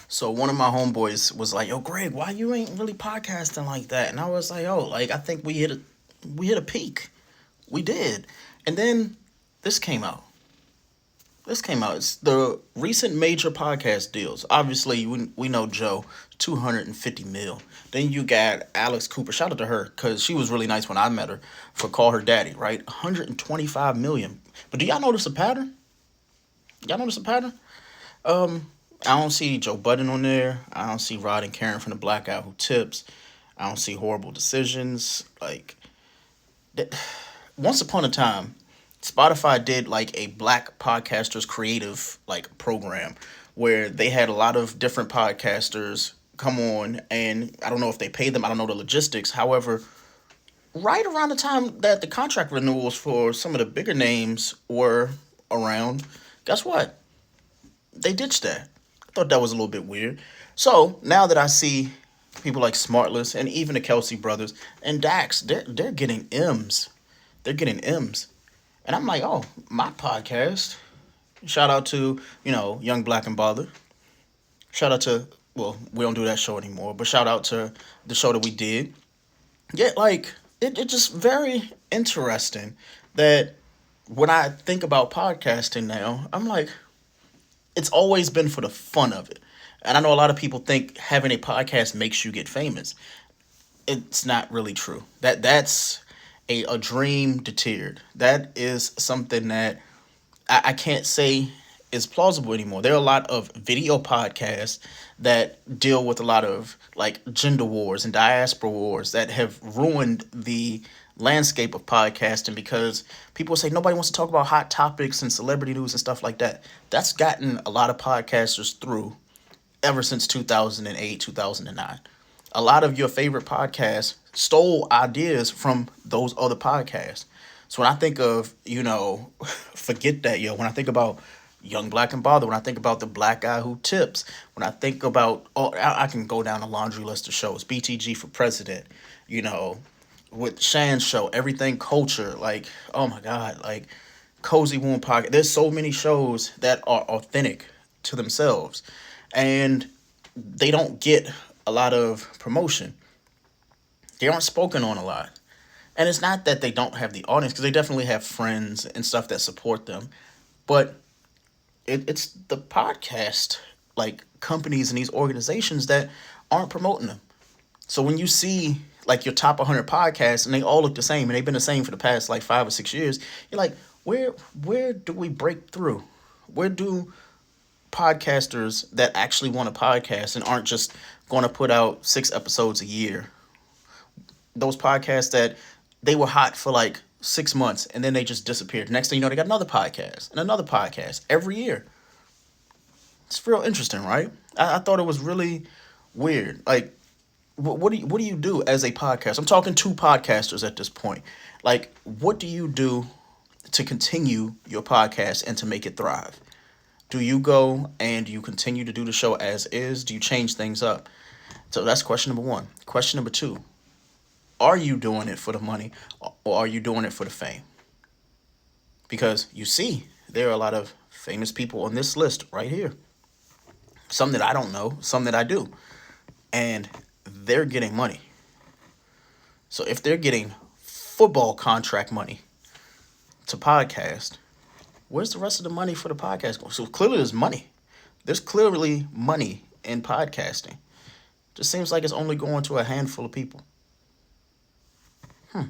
So one of my homeboys was like, "Yo, Greg, why you ain't really podcasting like that?" And I was like, "Oh, like I think we hit a peak. We did." And then this came out. This came out. It's the recent major podcast deals. Obviously, we know Joe, 250 mil. Then you got Alex Cooper. Shout out to her because she was really nice when I met her for Call Her Daddy, right? 125 million. But do y'all notice a pattern? Y'all notice a pattern? I don't see Joe Budden on there. I don't see Rod and Karen from the Black Guy Who Tips. I don't see Horrible Decisions. Like, once upon a time, Spotify did like a black podcasters creative like program where they had a lot of different podcasters come on, and I don't know if they paid them. I don't know the logistics. However, right around the time that the contract renewals for some of the bigger names were around, guess what? They ditched that. I thought that was a little bit weird. So now that I see people like Smartless and even the Kelsey brothers and Dax, they're getting M's. They're getting M's. And I'm like, oh, my podcast. Shout out to, Young Black and Bother. Shout out to, well, we don't do that show anymore, but shout out to the show that we did. Yeah, like, it just very interesting that when I think about podcasting now, I'm like, it's always been for the fun of it. And I know a lot of people think having a podcast makes you get famous. It's not really true. That's a dream deterred. That is something that I can't say is plausible anymore. There are a lot of video podcasts that deal with a lot of like gender wars and diaspora wars that have ruined the landscape of podcasting because people say nobody wants to talk about hot topics and celebrity news and stuff like that. That's gotten a lot of podcasters through ever since 2008, 2009. A lot of your favorite podcasts stole ideas from those other podcasts. So when I think of, forget that, yo. When I think about Young Black and Bother, when I think about the Black Guy Who Tips, when I think about, oh, I can go down a laundry list of shows. BTG for President, you know, with Shan's show, Everything Culture, like, oh my God, like Cozy Womb Pocket. There's so many shows that are authentic to themselves. And they don't get a lot of promotion. They aren't spoken on a lot. And it's not that they don't have the audience, because they definitely have friends and stuff that support them. But it's the podcast, like companies and these organizations that aren't promoting them. So when you see like your top 100 podcasts and they all look the same and they've been the same for the past like 5 or 6 years, you're like, where do we break through? Where do podcasters that actually want to podcast and aren't just going to put out 6 episodes a year, those podcasts that they were hot for like 6 months and then they just disappeared. Next thing you know, they got another podcast and another podcast every year. It's real interesting, right? I thought it was really weird. Like, what do you do as a podcast? I'm talking to podcasters at this point. Like, what do you do to continue your podcast and to make it thrive? Do you go and you continue to do the show as is? Do you change things up? So that's question number one. Question number two, are you doing it for the money or are you doing it for the fame? Because you see, there are a lot of famous people on this list right here. Some that I don't know, some that I do. And they're getting money. So if they're getting football contract money to podcast, where's the rest of the money for the podcast going? So clearly there's money. There's clearly money in podcasting. Just seems like it's only going to a handful of people. Hmm.